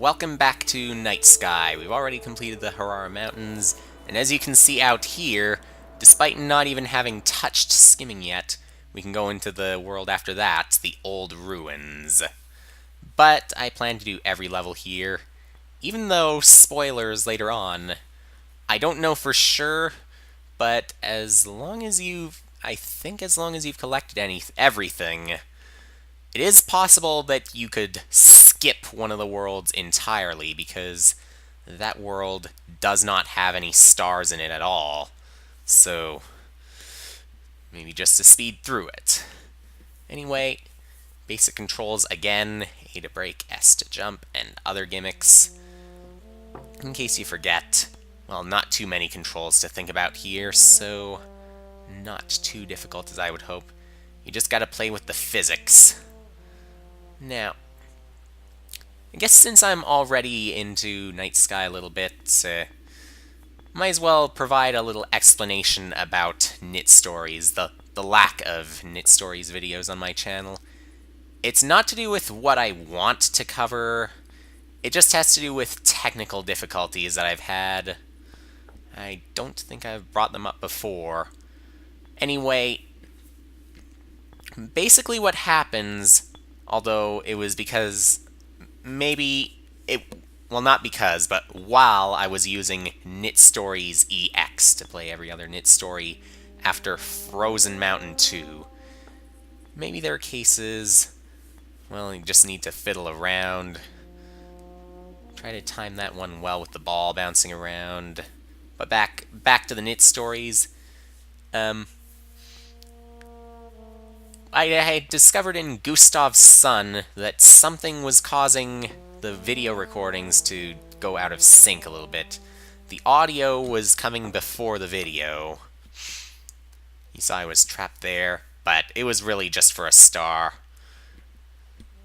welcome back to NightSky. We've already completed the Harara Mountains, and as you can see out here, despite not even having touched Skimming yet, we can go into the world after that, the Old Ruins. But I plan to do every level here, even though, spoilers later on, I don't know for sure, but as long as you've collected everything, it is possible that you could skip one of the worlds entirely, because that world does not have any stars in it at all. So, maybe just to speed through it. Anyway, basic controls again, A to brake, S to jump, and other gimmicks. In case you forget, well, not too many controls to think about here, so not too difficult as I would hope. You just gotta play with the physics. Now, I guess since I'm already into NightSky a little bit, might as well provide a little explanation about Knit Stories, the lack of Knit Stories videos on my channel. It's not to do with what I want to cover, it just has to do with technical difficulties that I've had. I don't think I've brought them up before. Anyway, basically what happens, although it was because well, not because, but while I was using Knit Stories EX to play every other Knit Story after Frozen Mountain 2, maybe there are cases, well, you just need to fiddle around. Try to time that one well with the ball bouncing around. But back to the Knit Stories. I discovered in Gustav's Son that something was causing the video recordings to go out of sync a little bit. The audio was coming before the video. You saw I was trapped there, but it was really just for a star.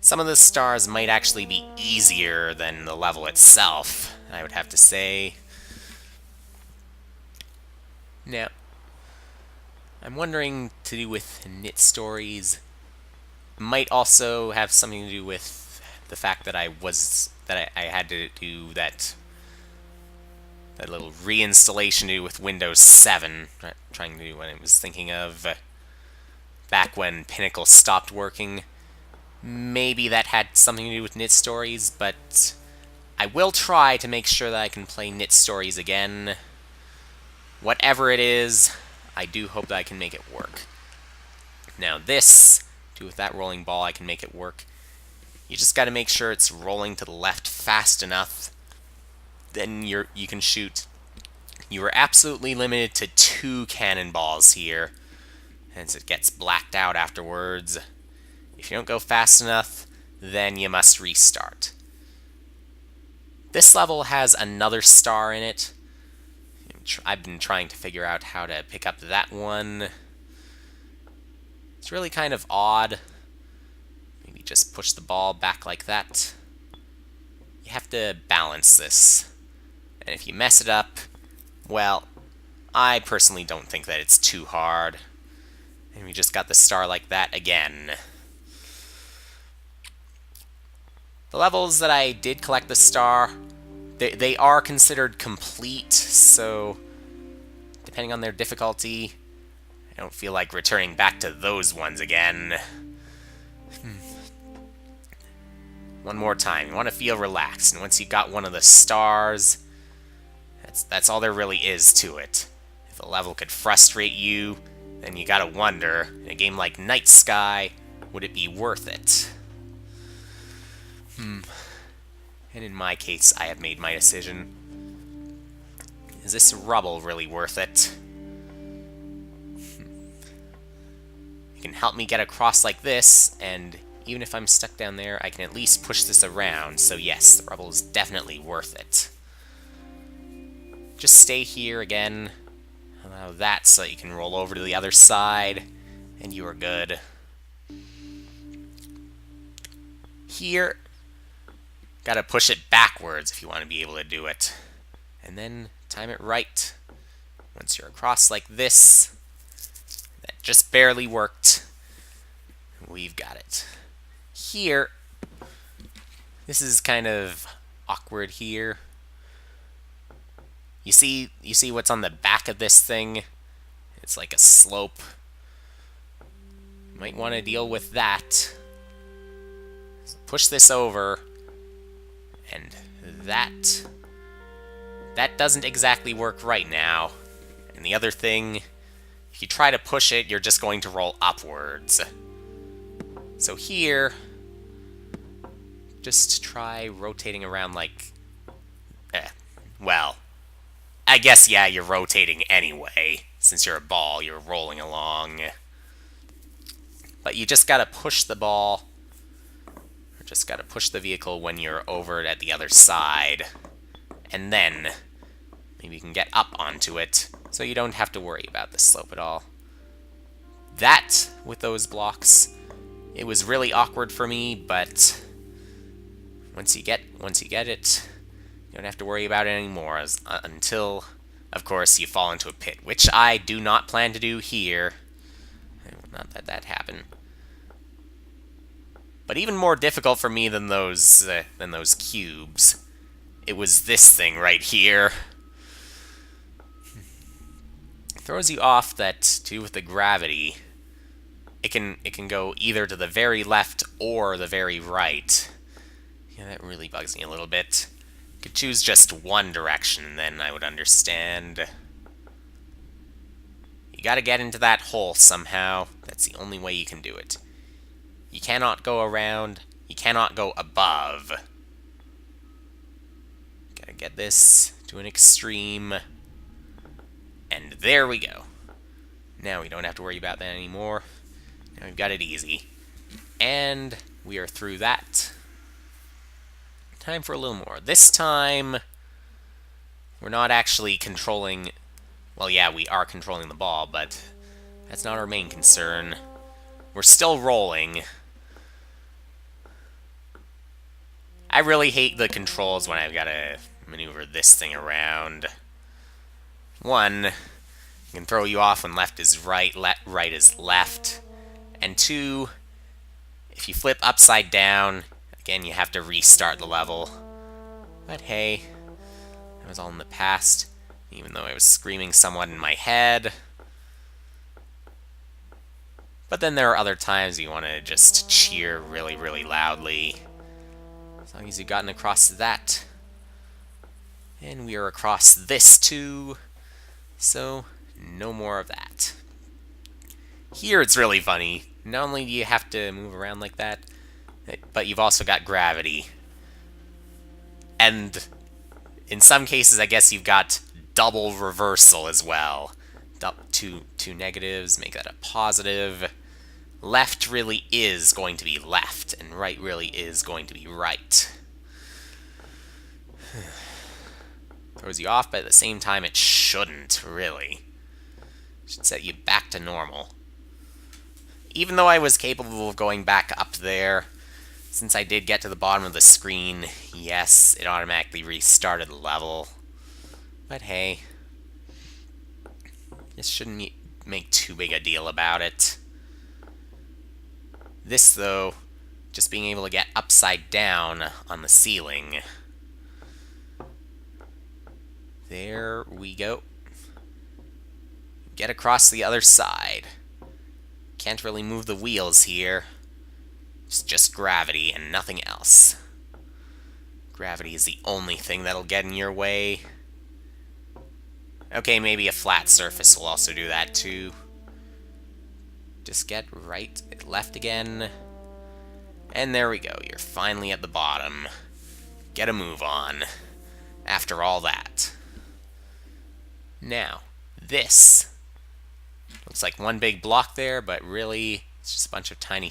Some of the stars might actually be easier than the level itself, I would have to say. Now, I'm wondering to do with Knit Stories. Might also have something to do with the fact that I had to do that little reinstallation to do with Windows 7. Trying to do what I was thinking of back when Pinnacle stopped working. Maybe that had something to do with Knit Stories, but I will try to make sure that I can play Knit Stories again. Whatever it is, I do hope that I can make it work. Now this, do with that rolling ball, I can make it work. You just gotta make sure it's rolling to the left fast enough, then you can shoot. You are absolutely limited to 2 cannonballs here, hence it gets blacked out afterwards. If you don't go fast enough, then you must restart. This level has another star in it. I've been trying to figure out how to pick up that one. It's really kind of odd. Maybe just push the ball back like that. You have to balance this. And if you mess it up, well, I personally don't think that it's too hard. And we just got the star like that again. The levels that I did collect the star, they are considered complete, so depending on their difficulty, I don't feel like returning back to those ones again. One more time. You want to feel relaxed, and once you got one of the stars, that's all there really is to it. If a level could frustrate you, then you gotta wonder, in a game like NightSky, would it be worth it? And in my case, I have made my decision. Is this rubble really worth it? You can help me get across like this, and even if I'm stuck down there, I can at least push this around, so yes, the rubble is definitely worth it. Just stay here again. Allow that so that you can roll over to the other side, and you are good. Here, gotta push it backwards if you want to be able to do it. And then time it right. Once you're across like this, that just barely worked. We've got it. Here, this is kind of awkward here. You see what's on the back of this thing? It's like a slope. You might want to deal with that. So push this over, and that doesn't exactly work right now. And the other thing, if you try to push it, you're just going to roll upwards. So here, just try rotating around like... well, I guess, yeah, you're rotating anyway. Since you're a ball, you're rolling along. But you just gotta push the ball, or just gotta push the vehicle when you're over at the other side. And then, maybe you can get up onto it, so you don't have to worry about the slope at all. That, with those blocks, it was really awkward for me, but once you get it, you don't have to worry about it anymore, until, of course, you fall into a pit, which I do not plan to do here. I will not let that happen. But even more difficult for me than those cubes, it was this thing right here. It throws you off that, too, with the gravity. It can go either to the very left or the very right. Yeah, that really bugs me a little bit. You could choose just one direction, then I would understand. You gotta get into that hole somehow. That's the only way you can do it. You cannot go around. You cannot go above. Gotta get this to an extreme. And there we go. Now we don't have to worry about that anymore. Now we've got it easy. And we are through that. Time for a little more. This time, we're not actually controlling... Well, yeah, we are controlling the ball, but that's not our main concern. We're still rolling. I really hate the controls when I've got to maneuver this thing around. One, it can throw you off when left is right, right is left. And two, if you flip upside down, again, you have to restart the level. But hey, that was all in the past, even though I was screaming somewhat in my head. But then there are other times you want to just cheer really, really loudly. As long as you've gotten across that. And we are across this too, so no more of that. Here it's really funny. Not only do you have to move around like that, but you've also got gravity. And in some cases, I guess you've got double reversal as well. Two negatives, make that a positive. Left really is going to be left, and right really is going to be right. Throws you off, but at the same time, it shouldn't, really. It should set you back to normal. Even though I was capable of going back up there, since I did get to the bottom of the screen, yes, it automatically restarted the level. But hey, just shouldn't make too big a deal about it. This, though, just being able to get upside down on the ceiling. There we go. Get across the other side. Can't really move the wheels here. It's just gravity and nothing else. Gravity is the only thing that'll get in your way. Okay, maybe a flat surface will also do that too. Just get right, left again. And there we go, you're finally at the bottom. Get a move on. After all that. Now, this looks like one big block there, but really, it's just a bunch of tiny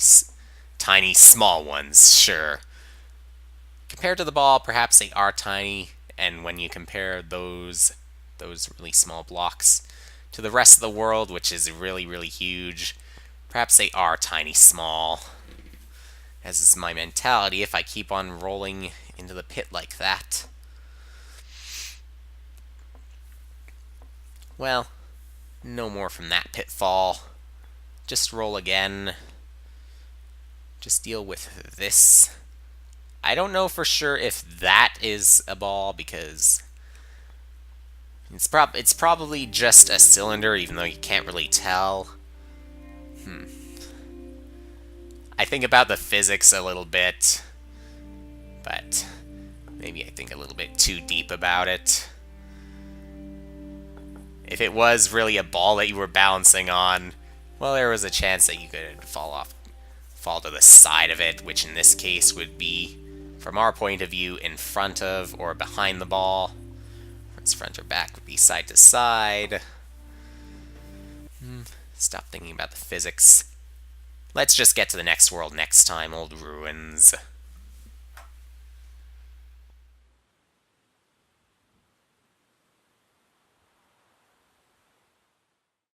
small ones, sure. Compared to the ball, perhaps they are tiny, and when you compare those really small blocks to the rest of the world, which is really, really huge, perhaps they are tiny small. As is my mentality if I keep on rolling into the pit like that. Well, no more from that pitfall. Just roll again. Just deal with this I don't know for sure if that is a ball, because it's probably just a cylinder, even though you can't really tell. I think about the physics a little bit, but maybe I think a little bit too deep about it. If it was really a ball that you were balancing on, well, there was a chance that you could fall to the side of it, which in this case would be, from our point of view, in front of or behind the ball. Its front or back would be side to side. Stop thinking about the physics. Let's just get to the next world next time, old ruins.